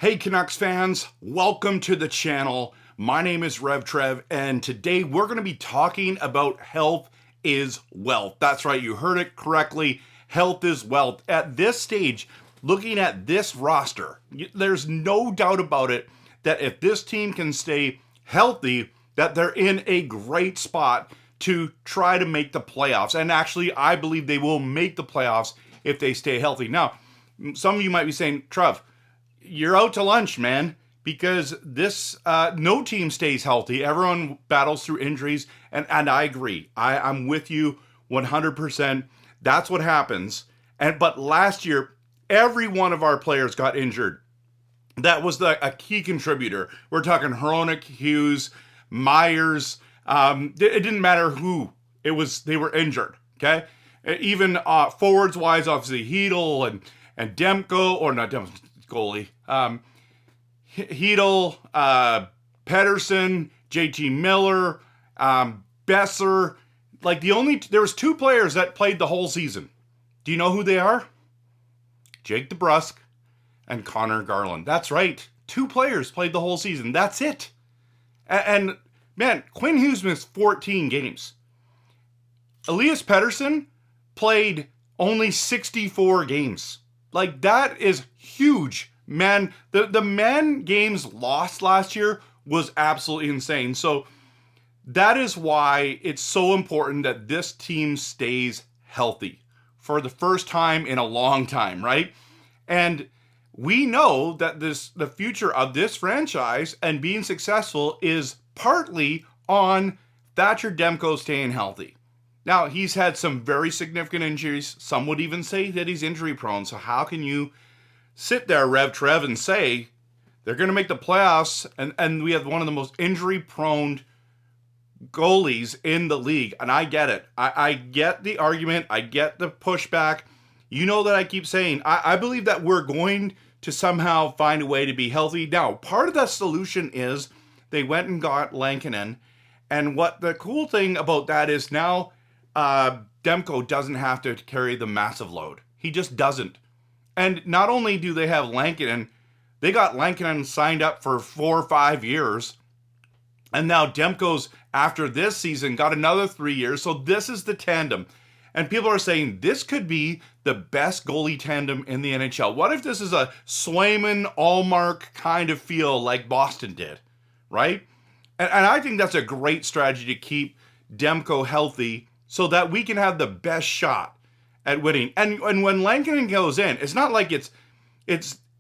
Hey Canucks fans, welcome to the channel. My name is RevTrev, and today we're going to be talking about health is wealth. That's right, you heard it correctly. Health is wealth. At this stage, looking at this roster, there's no doubt about it that if this team can stay healthy, that they're in a great spot to try to make the playoffs. And actually, I believe they will make the playoffs if they stay healthy. Now, some of you might be saying, Trev, you're out to lunch, man, because this no team stays healthy. Everyone battles through injuries, and I agree. I'm with you 100%. That's what happens. But last year, every one of our players got injured. That was a key contributor. We're talking Hronik, Hughes, Myers. It didn't matter who it was; they were injured. Okay, even forwards wise, obviously Chytil and Demko, or not Demko. Goalie. Chytil, Pettersson, JT Miller, Boeser. There was two players that played the whole season. Do you know who they are? Jake DeBrusk and Connor Garland. That's right. Two players played the whole season. That's it. And man, Quinn Hughes missed 14 games. Elias Pettersson played only 64 games. That is huge. Man, the men games lost last year was absolutely insane. So that is why it's so important that this team stays healthy for the first time in a long time, right? And we know that the future of this franchise and being successful is partly on Thatcher Demko staying healthy. Now, he's had some very significant injuries. Some would even say that he's injury prone. So how can you sit there, RevTrev, and say they're going to make the playoffs and we have one of the most injury prone goalies in the league? And I get it. I get the argument. I get the pushback. You know that I keep saying, I believe that we're going to somehow find a way to be healthy. Now, part of that solution is they went and got Lankinen. And what the cool thing about that is now Demko doesn't have to carry the massive load. He just doesn't. And not only do they have Lankinen, they got Lankinen signed up for 4 or 5 years. And now Demko's, after this season, got another 3 years. So this is the tandem. And people are saying this could be the best goalie tandem in the NHL. What if this is a Swayman, Allmark kind of feel like Boston did, right? And I think that's a great strategy to keep Demko healthy so that we can have the best shot at winning. And when Lankinen goes in, it's not like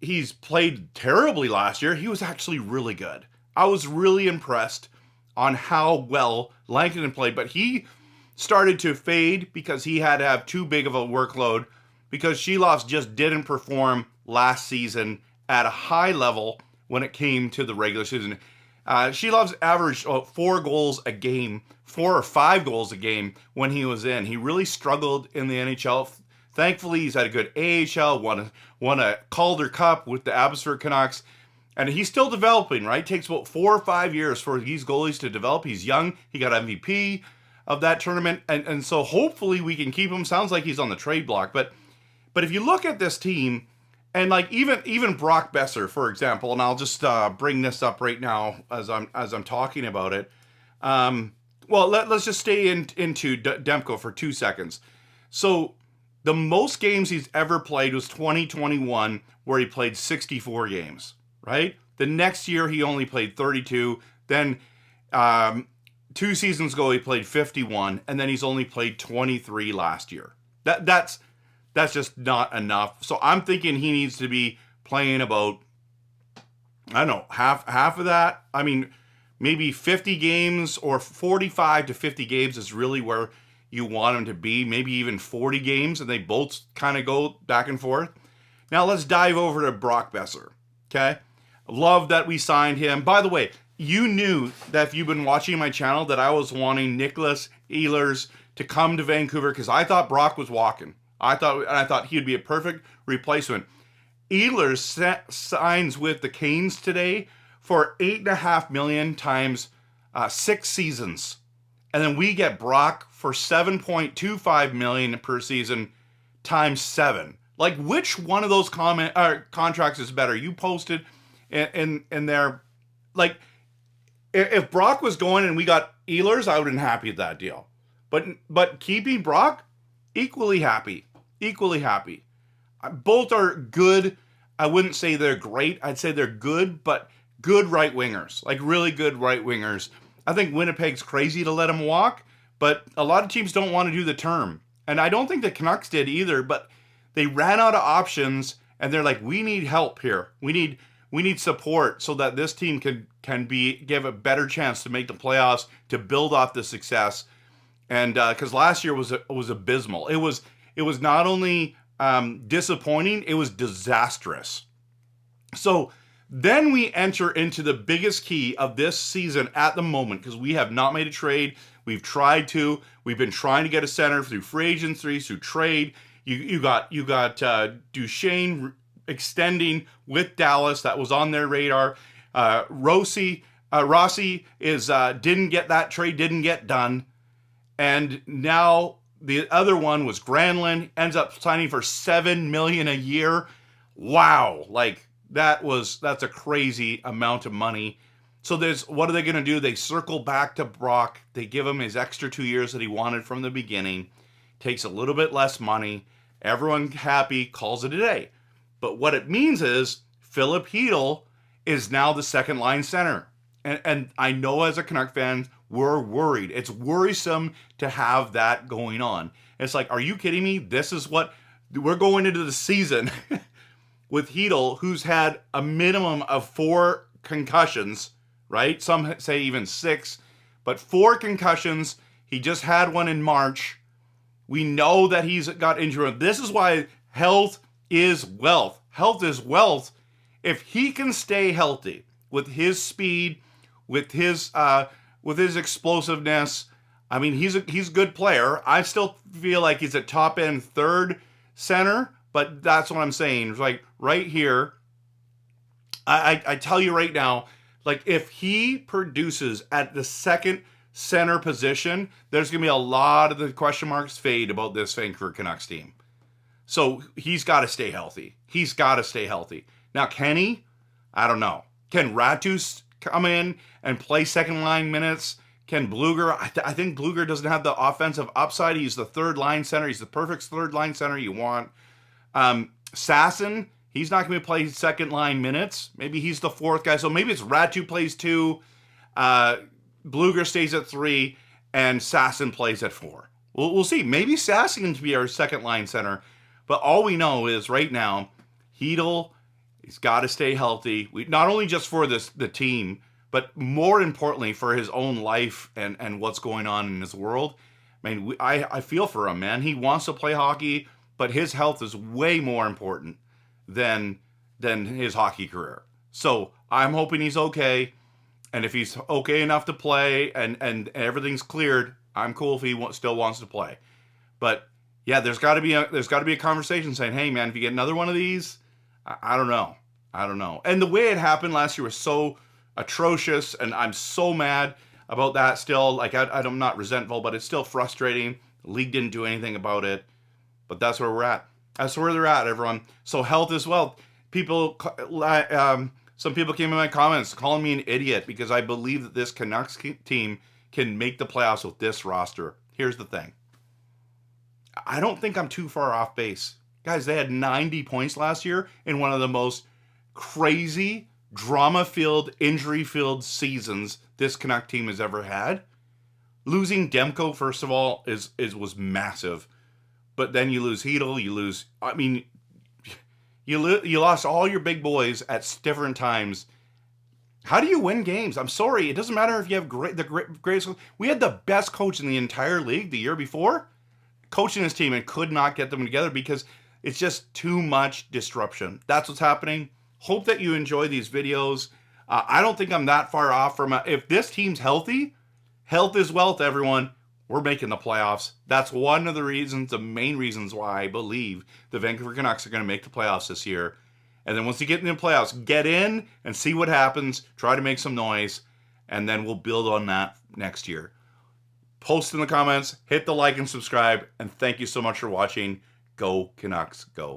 he's played terribly last year. He was actually really good. I was really impressed on how well Lankinen played, but he started to fade because he had to have too big of a workload because Chytil just didn't perform last season at a high level when it came to the regular season. Chytil averaged 4 goals a game, 4 or 5 goals a game when he was in. He really struggled in the NHL. Thankfully, he's had a good AHL, won a Calder Cup with the Abbotsford Canucks, and he's still developing, right? It takes about 4 or 5 years for these goalies to develop. He's young. He got MVP of that tournament, and so hopefully we can keep him. Sounds like he's on the trade block, but if you look at this team, and even Brock Boeser, for example, and I'll just bring this up right now as I'm talking about it. Let's just stay into Demko for 2 seconds. So the most games he's ever played was 2021, where he played 64 games, right? The next year he only played 32. Then 2 seasons ago he played 51, and then he's only played 23 last year. That's just not enough. So I'm thinking he needs to be playing about, I don't know, half of that. I mean, maybe 50 games or 45 to 50 games is really where you want him to be. Maybe even 40 games, and they both kind of go back and forth. Now let's dive over to Brock Boeser. Okay? Love that we signed him. By the way, you knew that if you've been watching my channel that I was wanting Nicholas Ehlers to come to Vancouver because I thought Brock was walking. I thought he'd be a perfect replacement. Ehlers signs with the Canes today for $8.5 million times 6 seasons, and then we get Brock for $7.25 million per season times 7. Like, which one of those contracts is better? You posted and they're like, if Brock was going and we got Ehlers, I would have been happy with that deal. But keeping Brock, equally happy. Both are good. I wouldn't say they're great. I'd say they're good, but good right wingers, like really good right wingers. I think Winnipeg's crazy to let him walk, but a lot of teams don't want to do the term. And I don't think the Canucks did either, but they ran out of options and they're like, we need help here. We need support so that this team can give a better chance to make the playoffs, to build off the success. And because last year was abysmal. It was not only disappointing, it was disastrous. So then we enter into the biggest key of this season at the moment, because we have not made a trade. We've tried to. We've been trying to get a center through free agency, through trade. You got Duchesne extending with Dallas. That was on their radar. Rossi didn't get that trade, didn't get done. And now the other one was Granlund, ends up signing for $7 million a year. Wow, like that's a crazy amount of money. So what are they going to do? They circle back to Brock. They give him his extra 2 years that he wanted from the beginning. Takes a little bit less money. Everyone happy, calls it a day. But what it means is Filip Chytil is now the second line center. And I know as a Canuck fan, we're worried. It's worrisome to have that going on. It's like, are you kidding me? This is what we're going into the season with Chytil, who's had a minimum of 4 concussions, right? Some say even 6, but 4 concussions. He just had one in March. We know that he's got injury. This is why health is wealth. Health is wealth. If he can stay healthy with his speed, with his explosiveness, I mean, he's a good player. I still feel like he's a top end third center, but that's what I'm saying. It's like right here, I tell you right now, like if he produces at the second center position, there's going to be a lot of the question marks fade about this Vancouver Canucks team. So he's got to stay healthy. Now, can he? I don't know. Can Ratus come in and play second line minutes? Can Bluger? I think Bluger doesn't have the offensive upside. He's the third line center. He's the perfect third line center you want. Sasson, he's not going to play second line minutes. Maybe he's the fourth guy. So maybe it's Ratu plays 2, Bluger stays at 3, and Sasson plays at 4. We'll see. Maybe Sasson can be our second line center. But all we know is right now, Chytil, he's got to stay healthy. Not only just for the team, but more importantly for his own life and what's going on in his world. I mean, I feel for him, man. He wants to play hockey, but his health is way more important than his hockey career. So I'm hoping he's okay. And if he's okay enough to play and everything's cleared, I'm cool if he still wants to play. But yeah, there's got to be a conversation saying, hey man, if you get another one of these, I don't know. And the way it happened last year was so atrocious, and I'm so mad about that still. Like I'm not resentful, but it's still frustrating. The league didn't do anything about it, but that's where we're at. That's where they're at, everyone. So health is wealth. Some people came in my comments calling me an idiot because I believe that this Canucks team can make the playoffs with this roster. Here's the thing. I don't think I'm too far off base. Guys, they had 90 points last year in one of the most crazy, drama-filled, injury-filled seasons this Canuck team has ever had. Losing Demko, first of all, was massive. But then you lose Chytil, you lost all your big boys at different times. How do you win games? I'm sorry, it doesn't matter if you have the greatest. We had the best coach in the entire league the year before, coaching his team, and could not get them together because it's just too much disruption. That's what's happening. Hope that you enjoy these videos. I don't think I'm that far off from if this team's healthy. Health is wealth, everyone. We're making the playoffs. That's one of the main reasons why I believe the Vancouver Canucks are going to make the playoffs this year. And then once you get in the playoffs, get in and see what happens. Try to make some noise, and then we'll build on that next year. Post in the comments, hit the like and subscribe, and thank you so much for watching. Go Canucks, go.